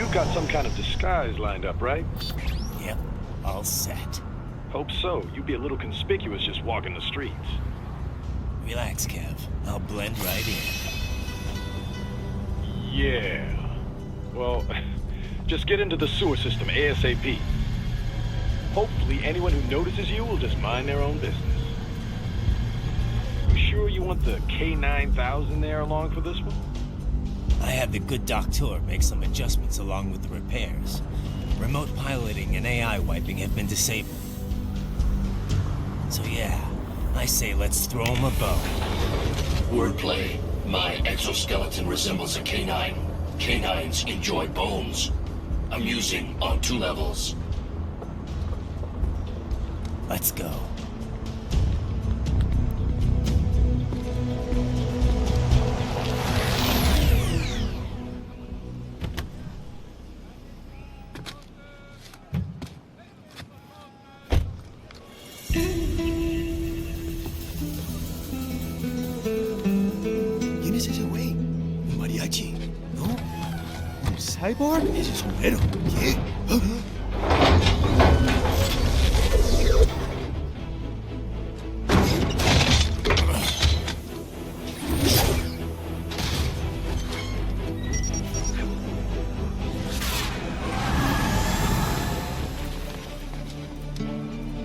You've got some kind of disguise lined up, right? Yep, all set. Hope so. You'd be a little conspicuous just walking the streets. Relax, Kev. I'll blend right in. Yeah. Well, just get into the sewer system ASAP. Hopefully anyone who notices you will just mind their own business. You sure you want the K9000 there along for this one? I had the good doctor make some adjustments along with the repairs. Remote piloting and AI wiping have been disabled. So yeah, I say let's throw him a bone. Wordplay. My exoskeleton resembles a canine. Canines enjoy bones. Amusing on 2 levels. Let's go. ¿Quién es ese güey? ¿Un mariachi? ¿No? ¿Un cyborg? Ese sombrero. ¿Qué?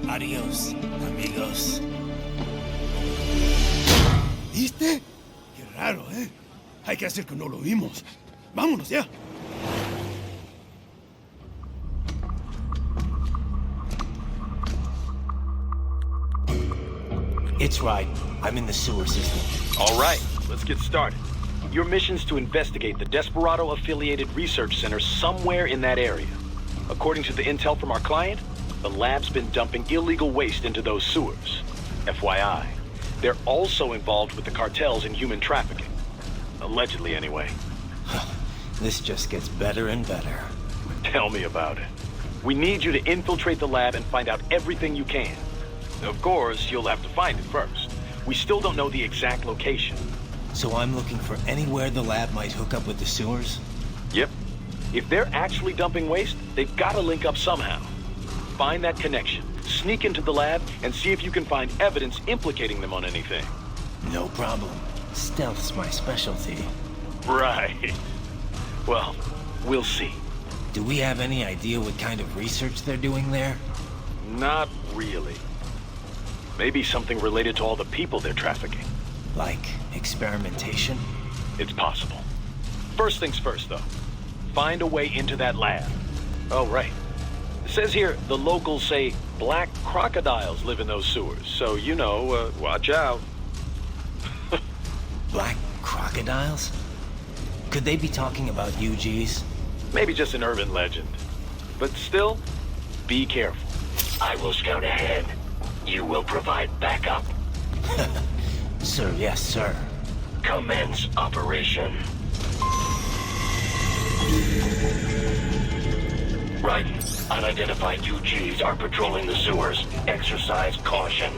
Adiós, amigos. ¿Viste? Qué raro, ¿eh? Hay que hacer que no lo vimos. Vámonos ya. It's right. I'm in the sewer system. All right, let's get started. Your mission's to investigate the Desperado-affiliated research center somewhere in that area. According to the intel from our client, the lab's been dumping illegal waste into those sewers. FYI, they're also involved with the cartels in human trafficking. Allegedly, anyway. This just gets better and better. Tell me about it. We need you to infiltrate the lab and find out everything you can. Of course, you'll have to find it first. We still don't know the exact location. So I'm looking for anywhere the lab might hook up with the sewers? Yep. If they're actually dumping waste, they've got to link up somehow. Find that connection, sneak into the lab, and see if you can find evidence implicating them on anything. No problem. Stealth's my specialty. Right. Well, we'll see. Do we have any idea what kind of research they're doing there? Not really. Maybe something related to all the people they're trafficking. Like experimentation? It's possible. First things first, though. Find a way into that lab. Oh, right. It says here the locals say black crocodiles live in those sewers, so you know, watch out. Black crocodiles? Could they be talking about UGs? Maybe just an urban legend. But still, be careful. I will scout ahead. You will provide backup. Sir, yes, sir. Commence operation. Right. Unidentified UGs are patrolling the sewers. Exercise caution.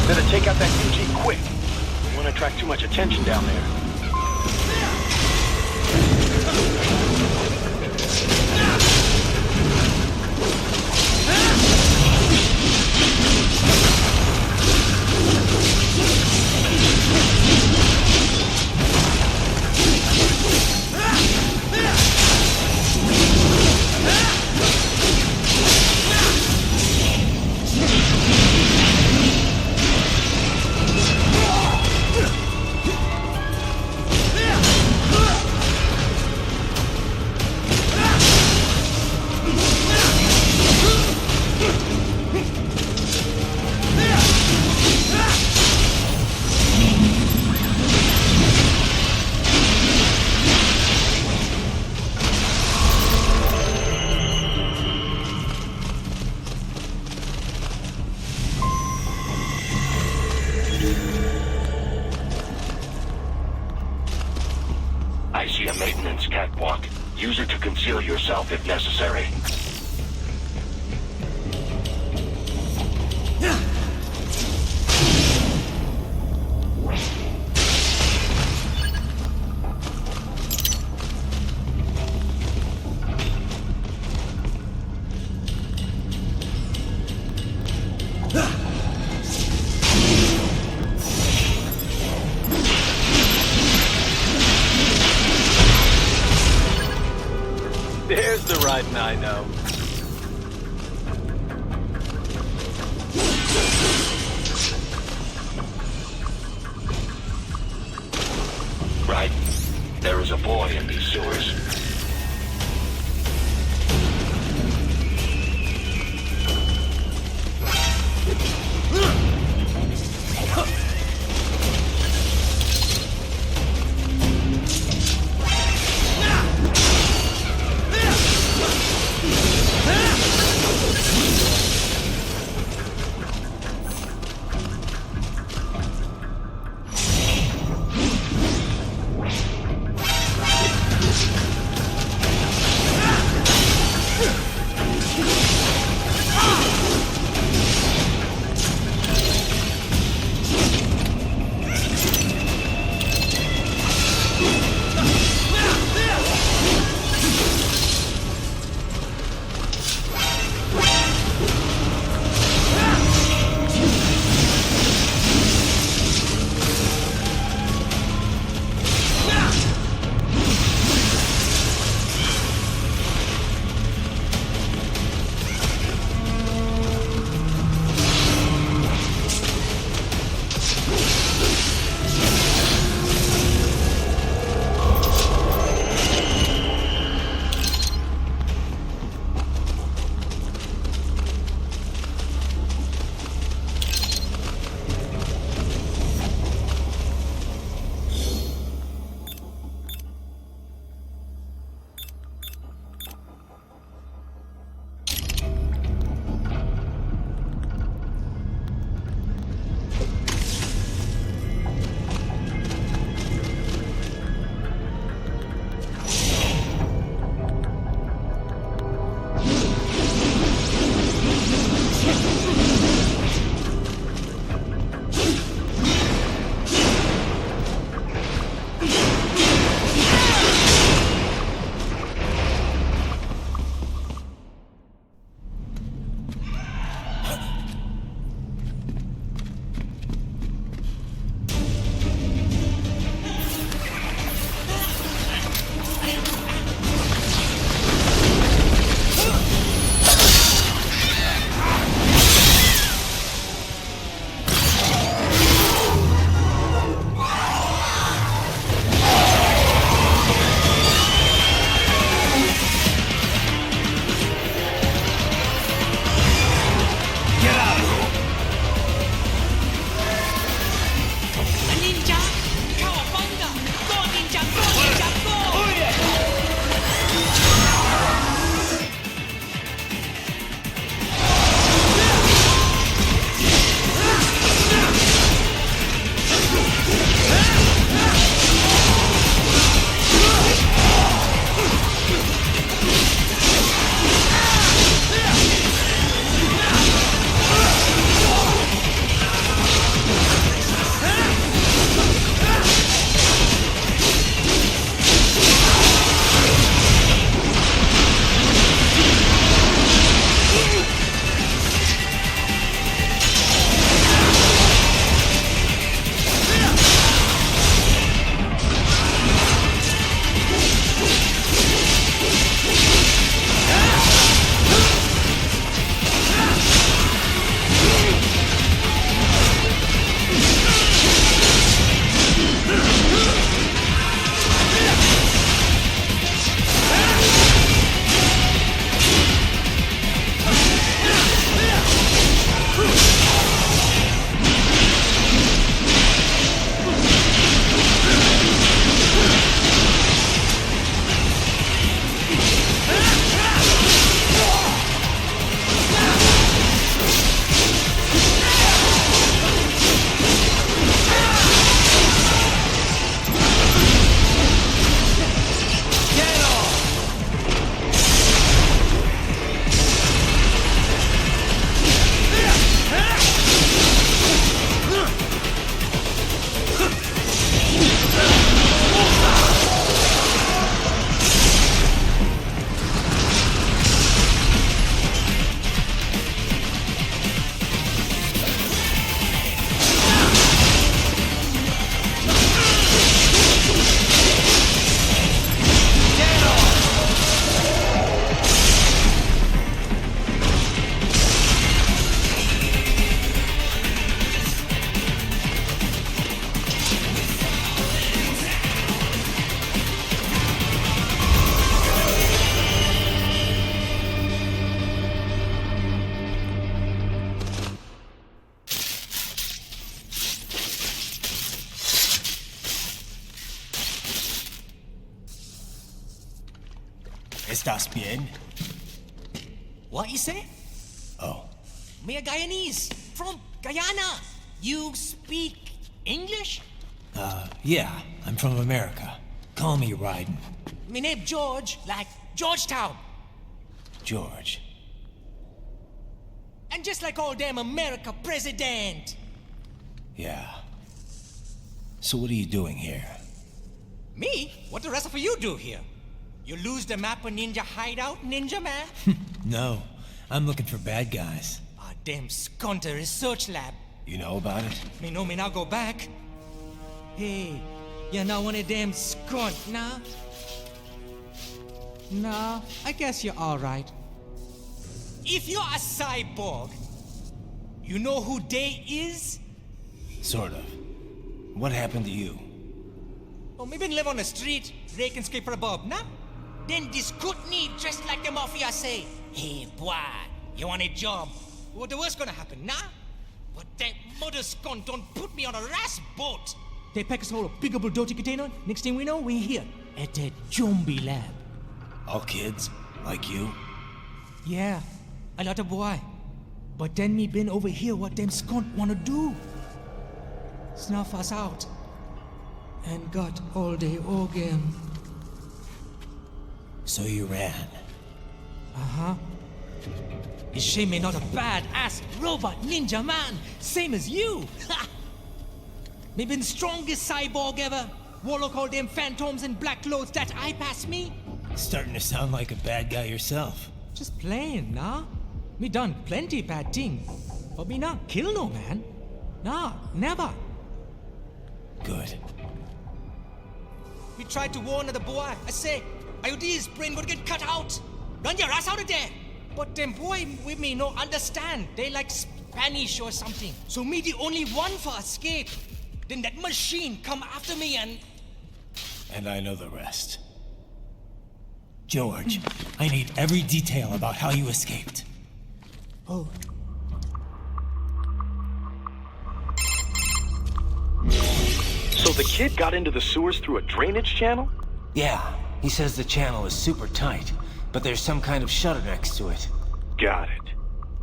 Better take out that UG quick. We won't attract too much attention down there. Use it to conceal yourself if necessary. There's the riding I know. Right. There is a boy in these sewers. ¿Estás bien? What you say? Oh, Me a Guyanese from Guyana. You speak English? yeah, I'm from America. Call me Ryden. Me name George, like Georgetown. George. And just like all damn America president. Yeah. So what are you doing here? Me? What the rest of you do here? You lose the map of Ninja Hideout, Ninja Man? No, I'm looking for bad guys. Ah, damn Skunter research lab. You know about it? Me know me now go back. Hey, you're not one of them skunt, nah? Nah, I guess you're alright. If you're a cyborg, you know who they is? Sort of. What happened to you? Oh, me been live on the street, rake and scrape for a bob, nah? Then this good need dressed like the mafia say, hey boy, you want a job? What the worst gonna happen, nah? But that mother skunt don't put me on a ras boat. They pack us all a big old dirty container. Next thing we know, we're here at that zombie lab. All kids? Like you? Yeah, a lot of boy. But then me been over here what them skunt wanna do. Snuff us out. And got all the organ. So you ran. Uh-huh. Is she me not a bad-ass robot ninja man, same as you? Ha! Me been strongest cyborg ever. Warlock all them phantoms and black clothes that eye pass me. Starting to sound like a bad guy yourself. Just playing, nah? Me done plenty bad thing. But me not kill no man. Nah, never. Good. We tried to warn the boy. I say, IOD's brain would get cut out. Run your ass out of there. But them boy with me no understand. They like Spanish or something. So me the only one for escape. Then that machine come after me and... And I know the rest. George, I need every detail about how you escaped. Oh. So the kid got into the sewers through a drainage channel? Yeah, he says the channel is super tight, but there's some kind of shutter next to it. Got it.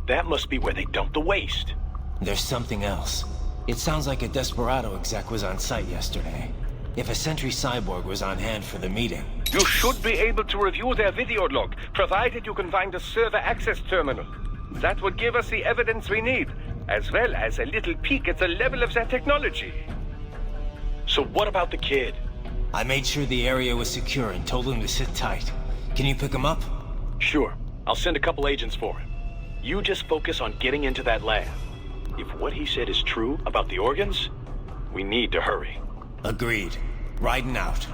That must be where they dumped the waste. There's something else. It sounds like a Desperado exec was on site yesterday. If a Sentry Cyborg was on hand for the meeting. You should be able to review their video log, provided you can find a server access terminal. That would give us the evidence we need, as well as a little peek at the level of their technology. So what about the kid? I made sure the area was secure and told him to sit tight. Can you pick him up? Sure. I'll send a couple agents for him. You just focus on getting into that lab. If what he said is true about the organs, we need to hurry. Agreed. Riding out.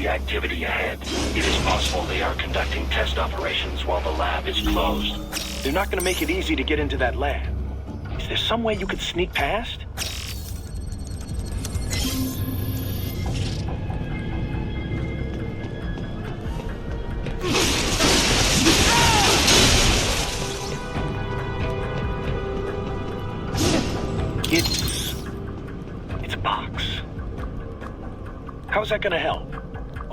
Activity ahead. It is possible they are conducting test operations while the lab is closed. They're not gonna make it easy to get into that lab. Is there some way you could sneak past? It's a box. How's that gonna help?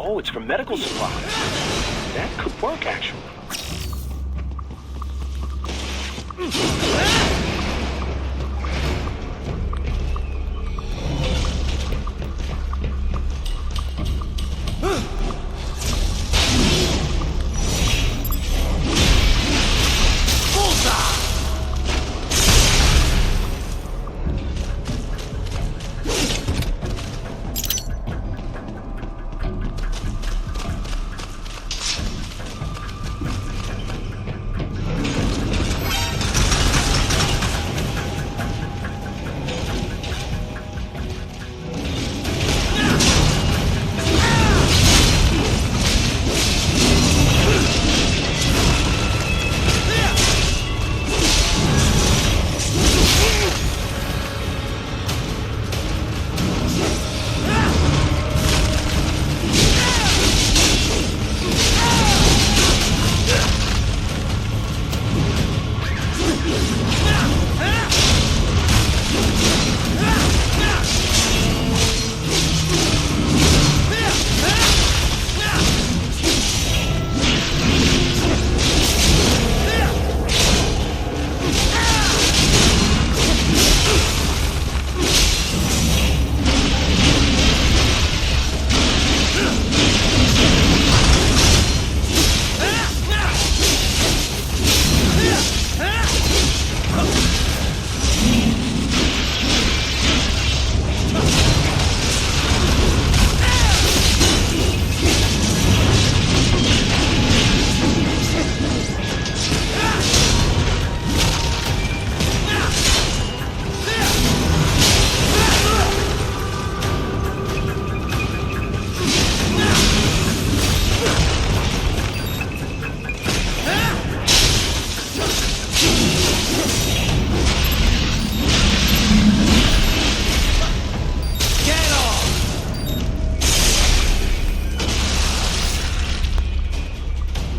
Oh, it's for medical supplies. That could work, actually.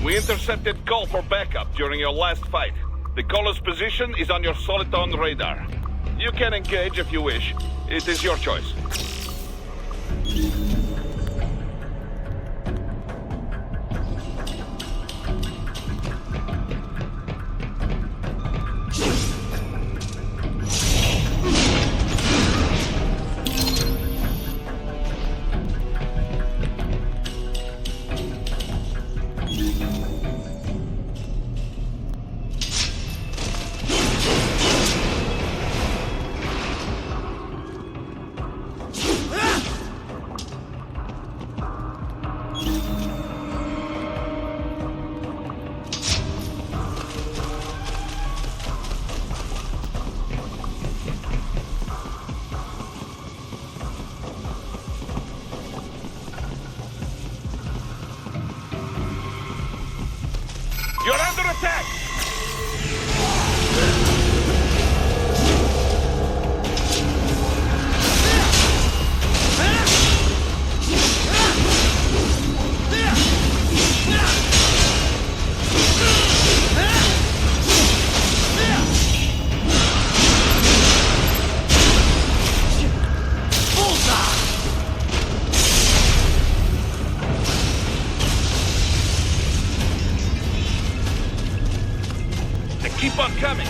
We intercepted call for backup during your last fight. The caller's position is on your Soliton radar. You can engage if you wish. It is your choice. You're under attack! Keep on coming!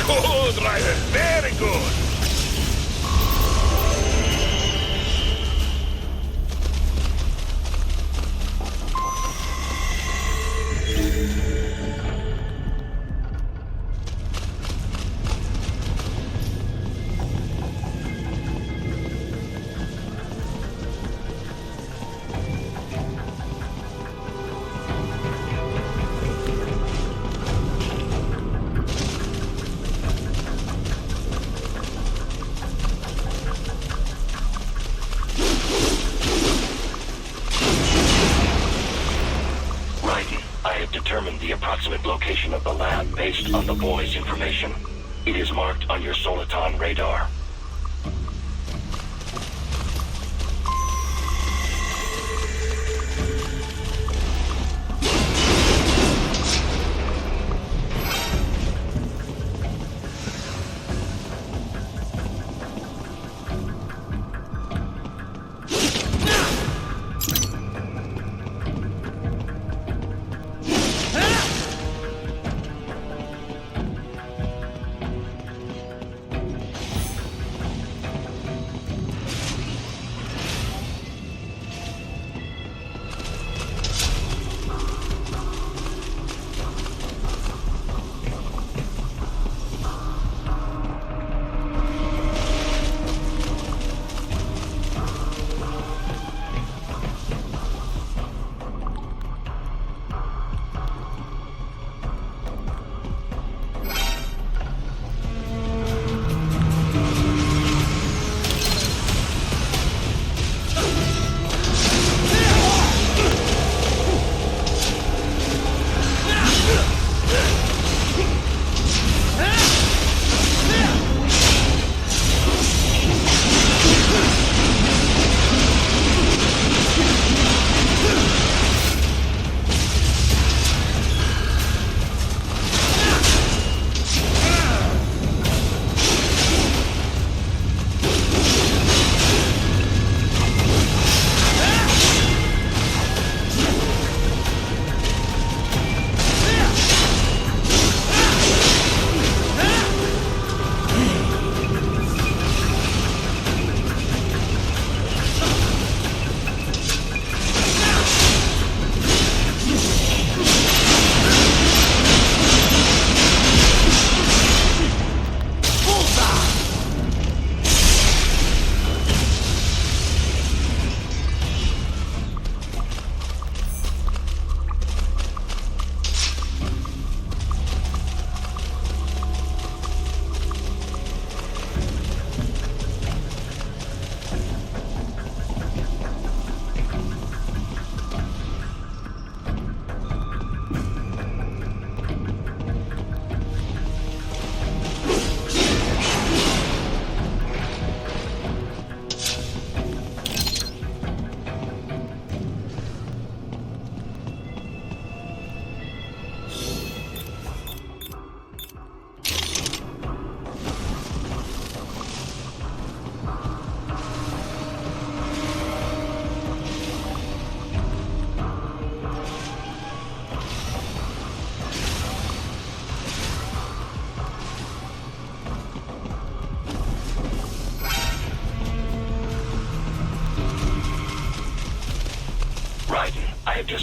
Good, Ryder. Very good. Determined the approximate location of the lab based on the boy's information. It is marked on your Soliton radar.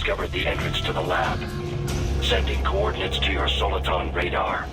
discovered the entrance to the lab. Sending coordinates to your Soliton radar.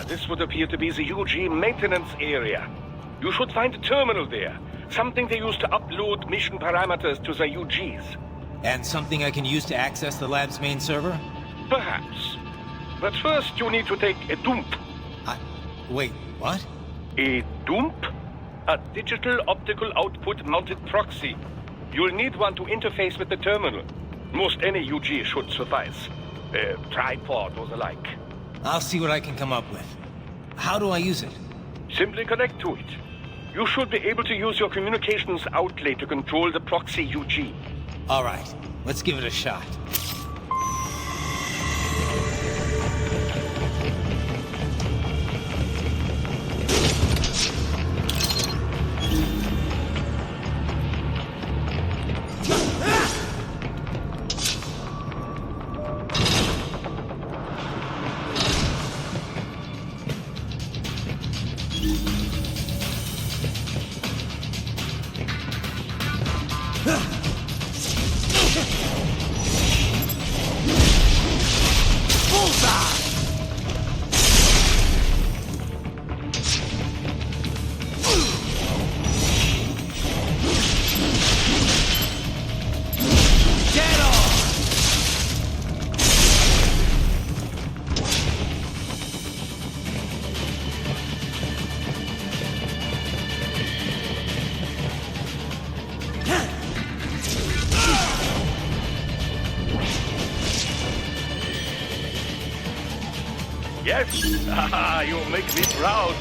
This would appear to be the UG maintenance area. You should find a terminal there. Something they use to upload mission parameters to the UGs. And something I can use to access the lab's main server? Perhaps. But first you need to take a dump. Wait, what? A dump? A digital optical output mounted proxy. You'll need one to interface with the terminal. Most any UG should suffice. A tripod or the like. I'll see what I can come up with. How do I use it? Simply connect to it. You should be able to use your communications outlet to control the proxy UG. All right, let's give it a shot. Yes? Ah, you make me proud.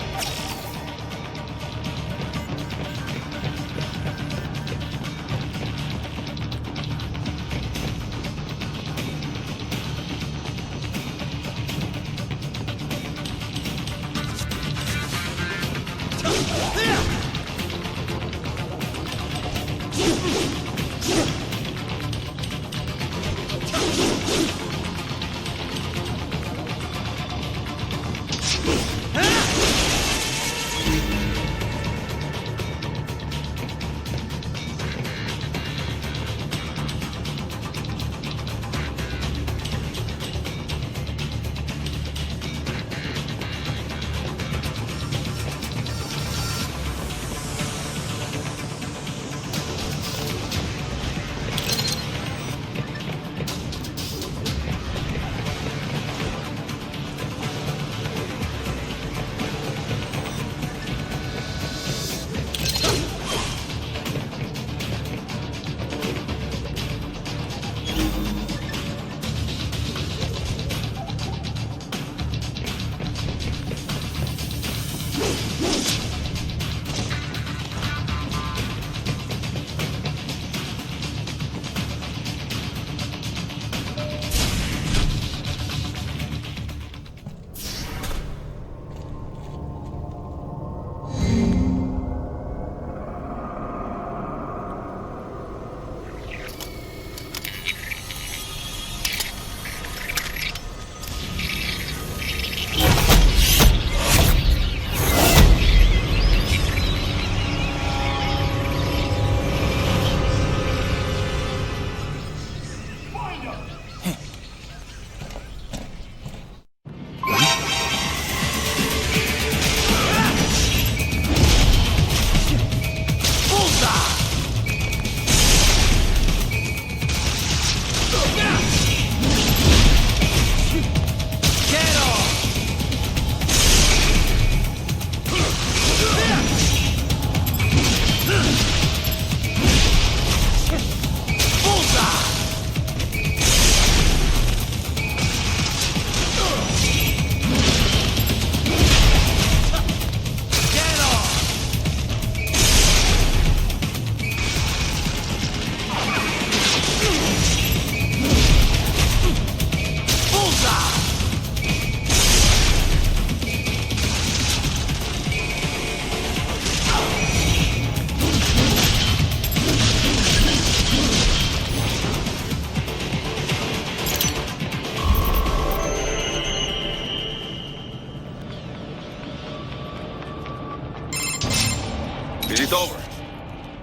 Is it over?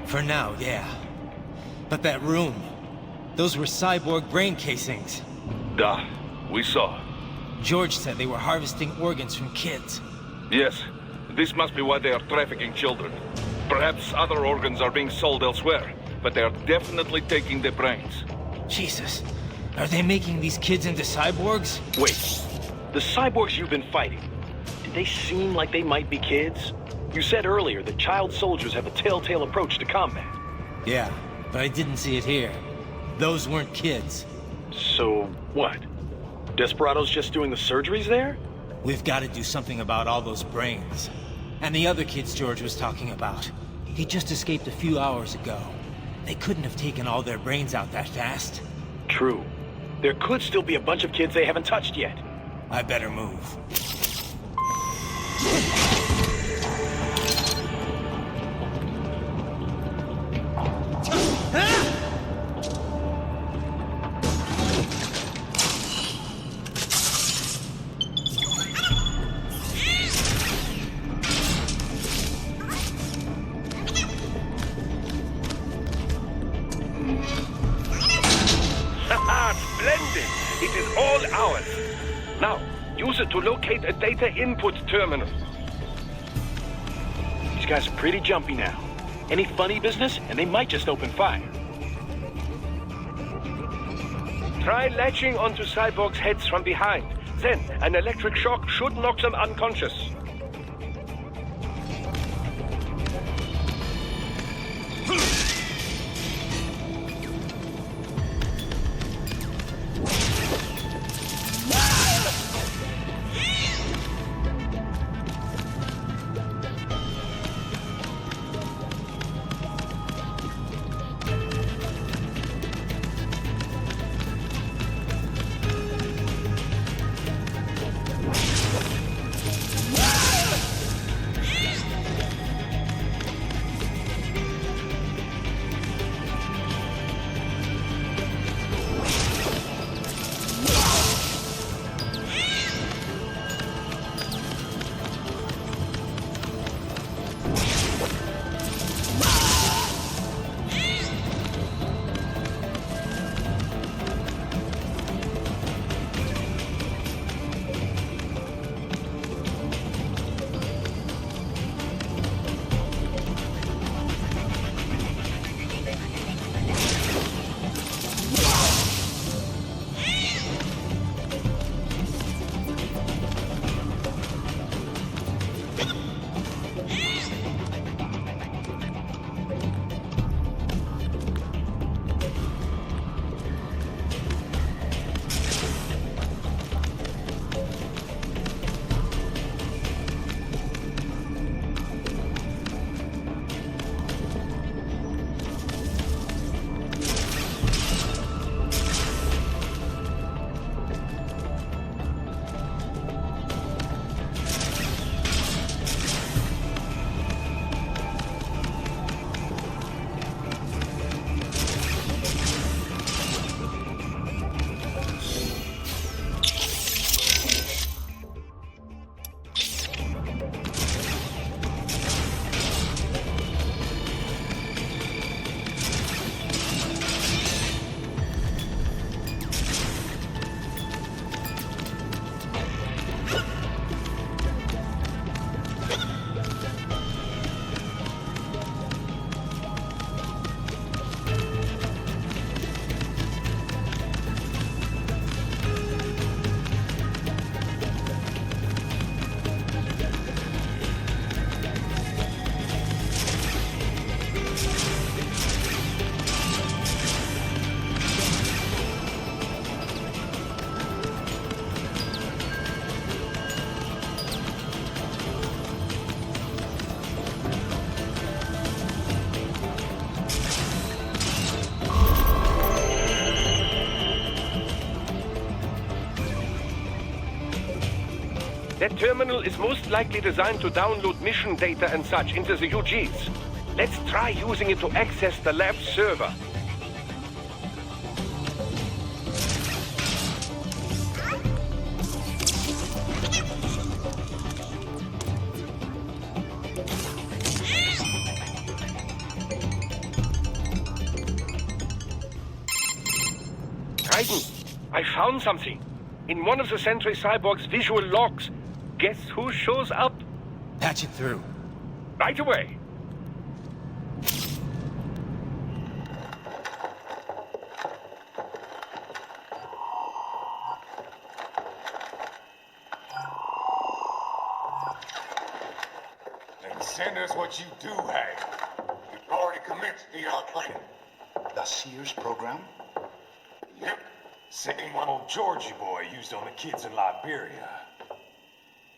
For now, yeah. But that room, those were cyborg brain casings. Da, we saw. George said they were harvesting organs from kids. Yes, this must be why they are trafficking children. Perhaps other organs are being sold elsewhere, but they are definitely taking their brains. Jesus, are they making these kids into cyborgs? Wait, the cyborgs you've been fighting, did they seem like they might be kids? You said earlier that child soldiers have a telltale approach to combat. Yeah, but I didn't see it here. Those weren't kids. So, what? Desperado's just doing the surgeries there? We've got to do something about all those brains. And the other kids George was talking about. He just escaped a few hours ago. They couldn't have taken all their brains out that fast. True. There could still be a bunch of kids they haven't touched yet. I better move. Splendid! It is all ours. Now, use it to locate a data input terminal. These guys are pretty jumpy now. Any funny business, and they might just open fire. Try latching onto cyborgs' heads from behind. Then, an electric shock should knock them unconscious. That terminal is most likely designed to download mission data and such into the UGs. Let's try using it to access the lab server. Raiden, I found something. In one of the Sentry Cyborg's visual logs. Guess who shows up? Patch it through. Right away. Then send us what you do have. You've already commenced the plan. The Sears program? Yep. Same one old Georgie boy used on the kids in Liberia.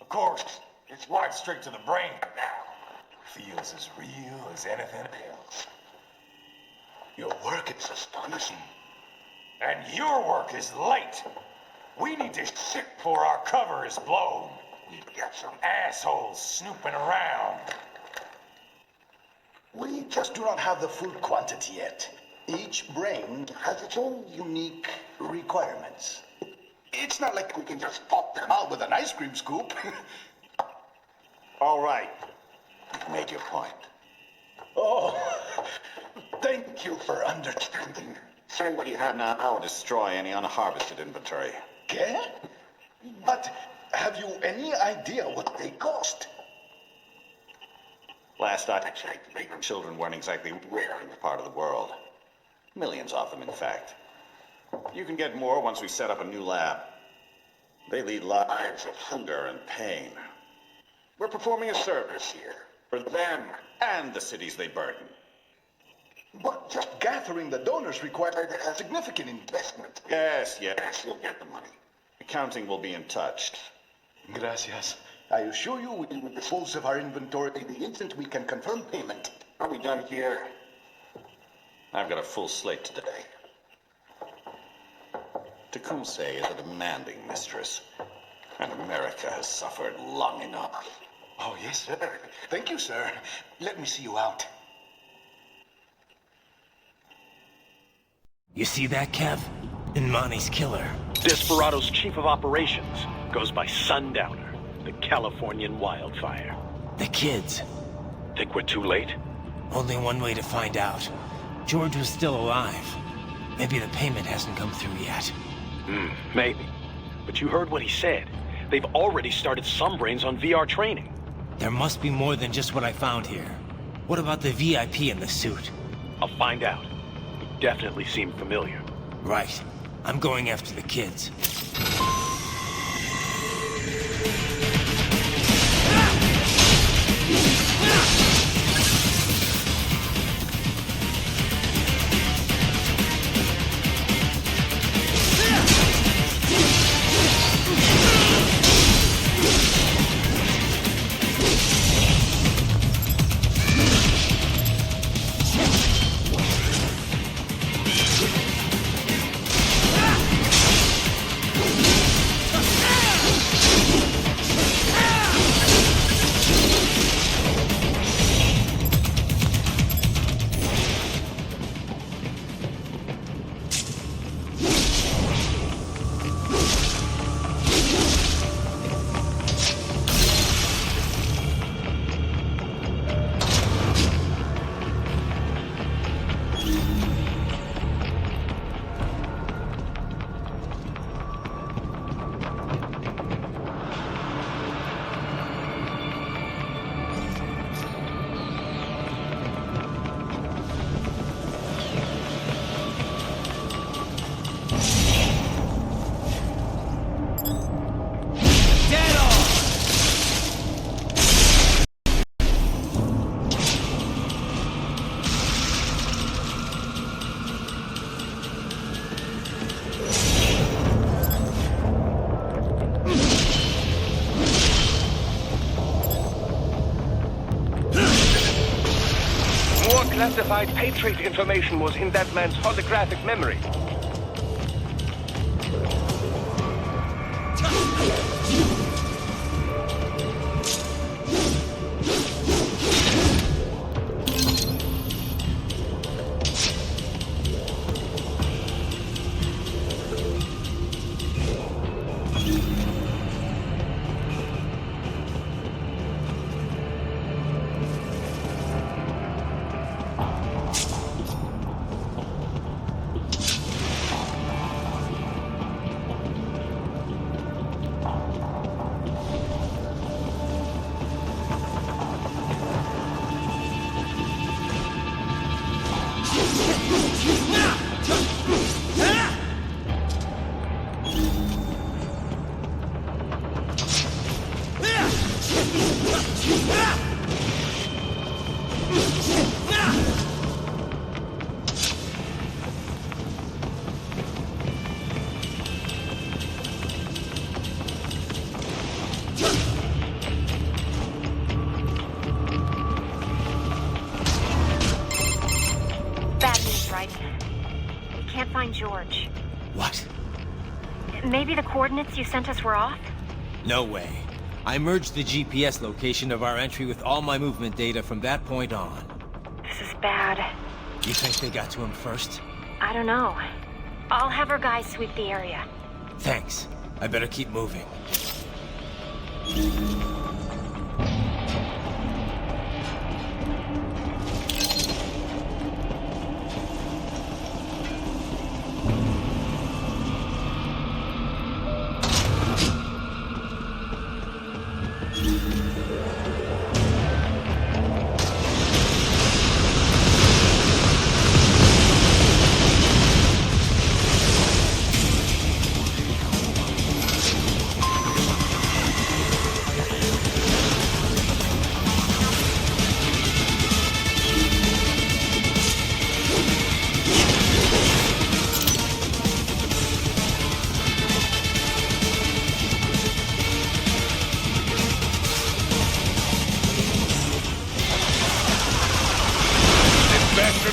Of course, it's right straight to the brain now. Feels as real as anything else. Your work is astonishing. And your work is late. We need to shit before our cover is blown. We've got some assholes snooping around. We just do not have the full quantity yet. Each brain has its own unique requirements. It's not like we can just pop them out with an ice cream scoop. All right. You've made your point. Oh, thank you for understanding. Send what you have now. I'll destroy any unharvested inventory. Okay? But have you any idea what they cost? Last I checked, children weren't exactly rare in this part of the world. Millions of them, in fact. You can get more once we set up a new lab. They lead lives of hunger and pain. We're performing a service here for them and the cities they burden. But just gathering the donors required a significant investment. Yes, you'll get the money. Accounting will be in touch. Gracias. I assure you we will dispose of our inventory the instant we can confirm payment. Are we done here? I've got a full slate today. Tecumseh is a demanding mistress, and America has suffered long enough. Oh, yes, sir. Thank you, sir. Let me see you out. You see that, Kev? Imani's killer. Desperado's chief of operations goes by Sundowner, the Californian wildfire. The kids. Think we're too late? Only one way to find out. George was still alive. Maybe the payment hasn't come through yet. Maybe. But you heard what he said. They've already started some brains on VR training. There must be more than just what I found here. What about the VIP in the suit? I'll find out. He definitely seemed familiar. Right. I'm going after the kids. Classified Patriot information was in that man's holographic memory. Bad news, right? We can't find George. What? Maybe the coordinates you sent us were off? No way. I merged the GPS location of our entry with all my movement data from that point on. This is bad. You think they got to him first? I don't know. I'll have our guys sweep the area. Thanks. I better keep moving.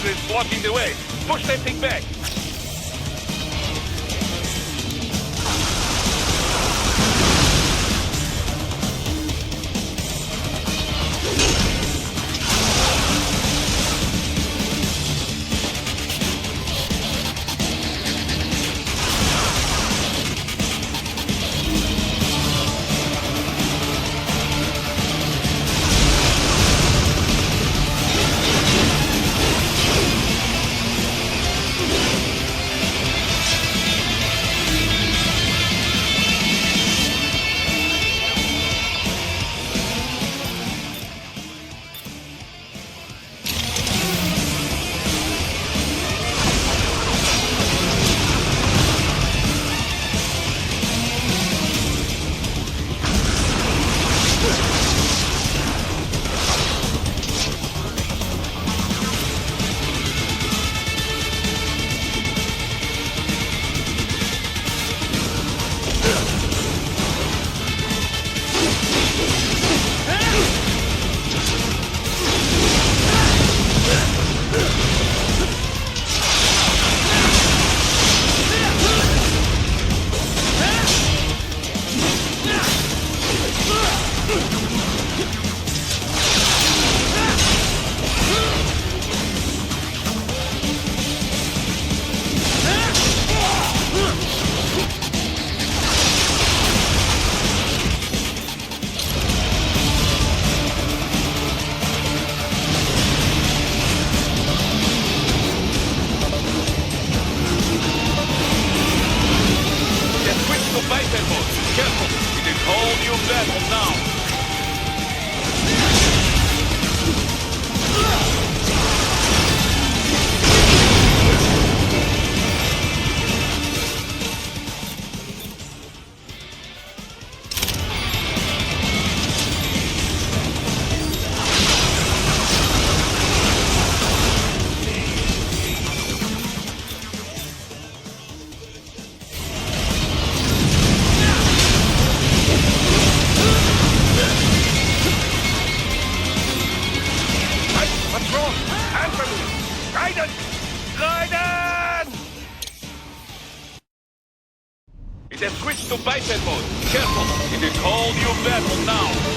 Is blocking the way. Push that thing back. It has switched to biped mode. Careful, it is all new battle now.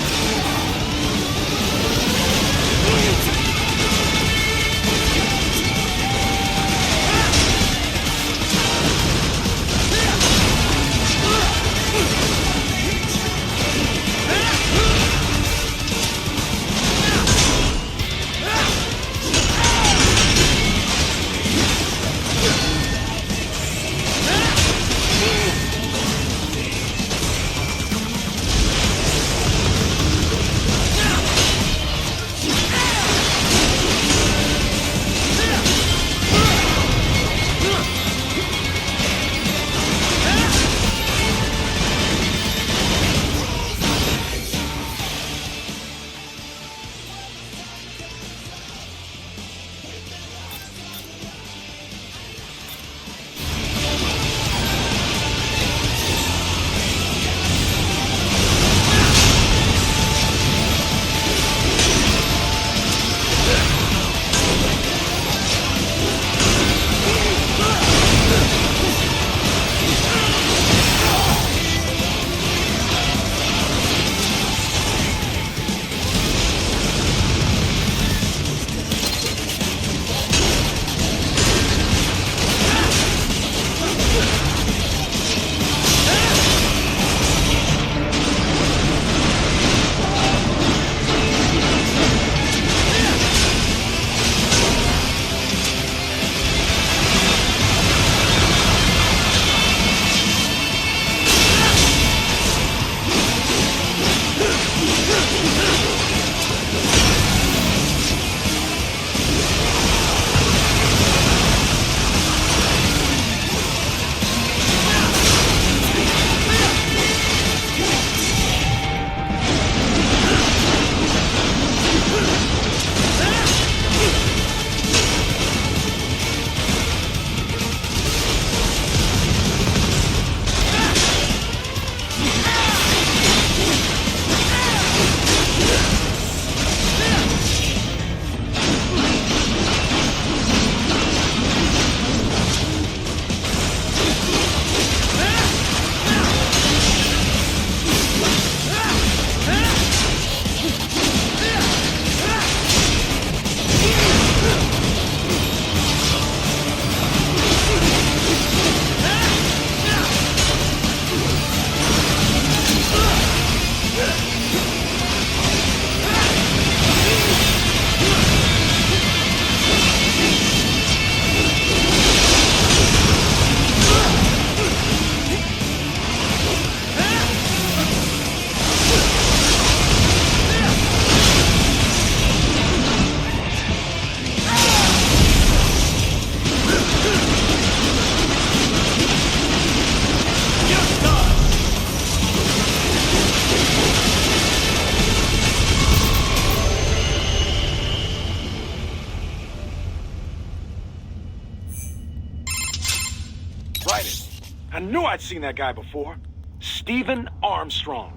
Right. I knew I'd seen that guy before. Stephen Armstrong.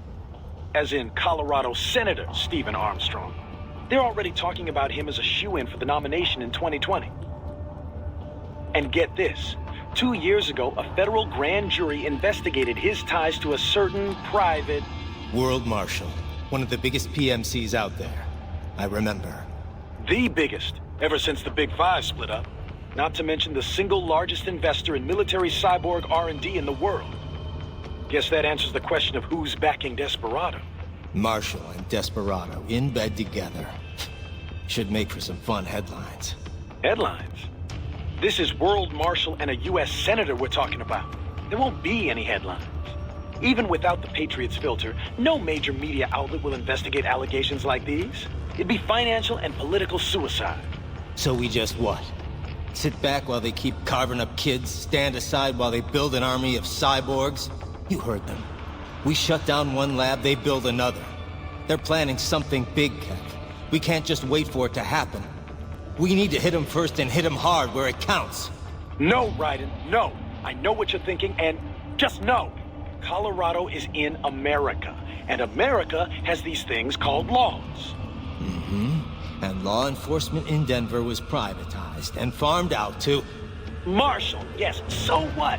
As in Colorado Senator Stephen Armstrong. They're already talking about him as a shoo-in for the nomination in 2020. And get this. 2 years ago, a federal grand jury investigated his ties to a certain private... World Marshal. One of the biggest PMCs out there. I remember. The biggest, ever since the Big Five split up. Not to mention the single largest investor in military cyborg R&D in the world. Guess that answers the question of who's backing Desperado. Marshall and Desperado in bed together. Should make for some fun headlines. Headlines? This is World Marshal and a U.S. Senator we're talking about. There won't be any headlines. Even without the Patriots filter, no major media outlet will investigate allegations like these. It'd be financial and political suicide. So we just what? Sit back while they keep carving up kids, stand aside while they build an army of cyborgs? You heard them. We shut down one lab, they build another. They're planning something big, Kev. We can't just wait for it to happen. We need to hit them first and hit them hard where it counts. No, Raiden, no. I know what you're thinking, and just know. Colorado is in America, and America has these things called laws. Mm-hmm. And law enforcement in Denver was privatized and farmed out to... Marshall, yes, so what?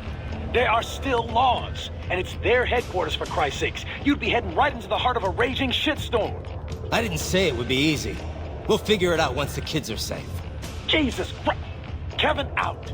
There are still laws, and it's their headquarters, for Christ's sakes. You'd be heading right into the heart of a raging shitstorm. I didn't say it would be easy. We'll figure it out once the kids are safe. Jesus Christ. Kevin, out.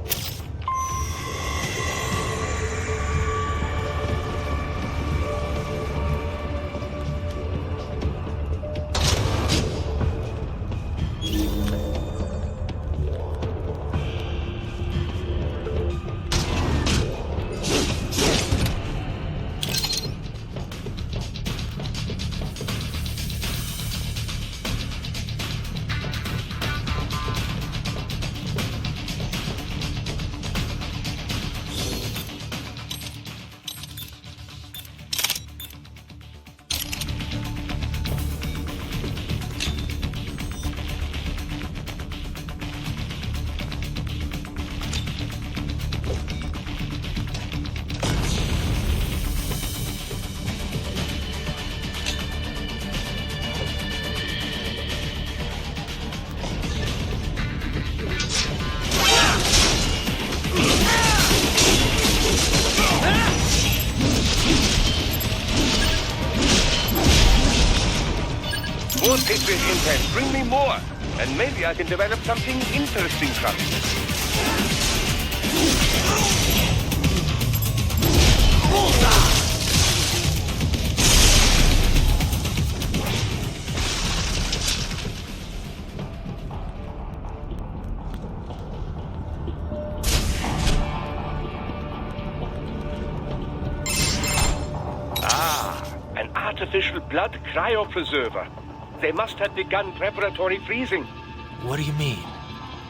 More Patriot intel. Bring me more. And maybe I can develop something interesting from it. An artificial blood cryopreserver. They must have begun preparatory freezing. What do you mean?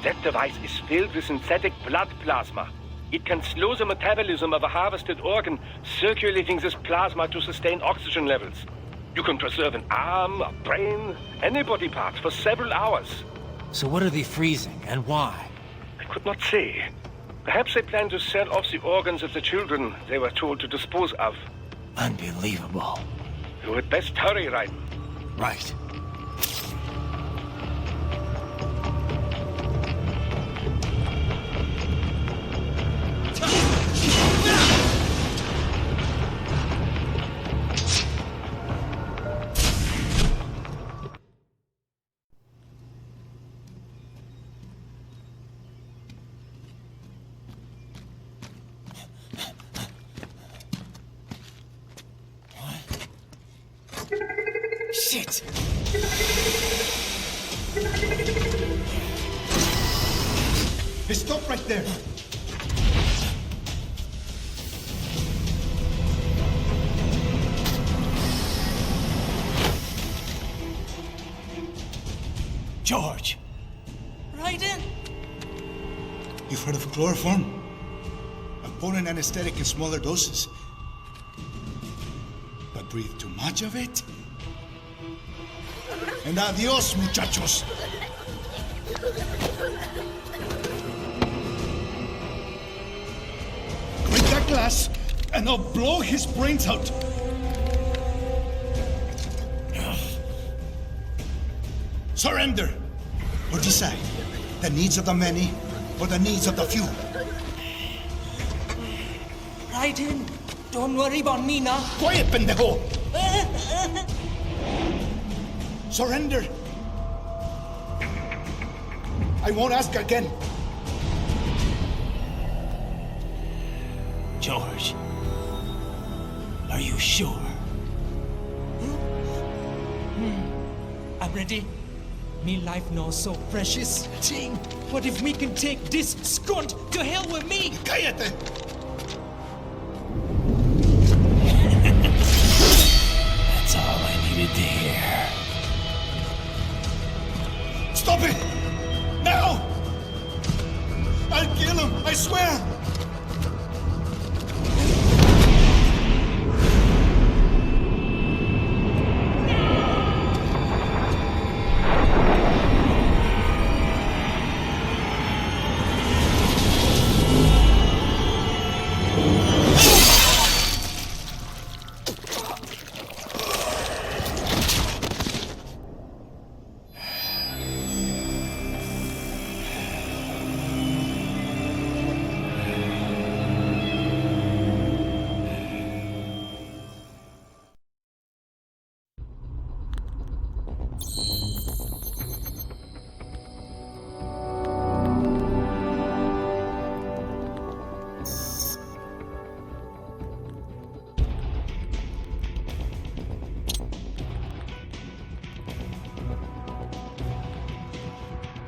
That device is filled with synthetic blood plasma. It can slow the metabolism of a harvested organ, circulating this plasma to sustain oxygen levels. You can preserve an arm, a brain, any body part for several hours. So what are they freezing, and why? I could not say. Perhaps they plan to sell off the organs of the children they were told to dispose of. Unbelievable. You had best hurry, Raiden. Right. Shit! Hey, stop right there! George! Raiden! You've heard of chloroform? A potent anesthetic in smaller doses. But breathe too much of it? And adios, muchachos! Quick! glass and I'll blow his brains out. Surrender or decide the needs of the many or the needs of the few. Right in. Don't worry about me now. Quiet, pendejo! Surrender. I won't ask again. George, are you sure? I'm ready. Me life now so precious. Ting, what if we can take this skunt to hell with me? Cállate! That's all I needed to hear. Stop it! Now! I'll kill him, I swear!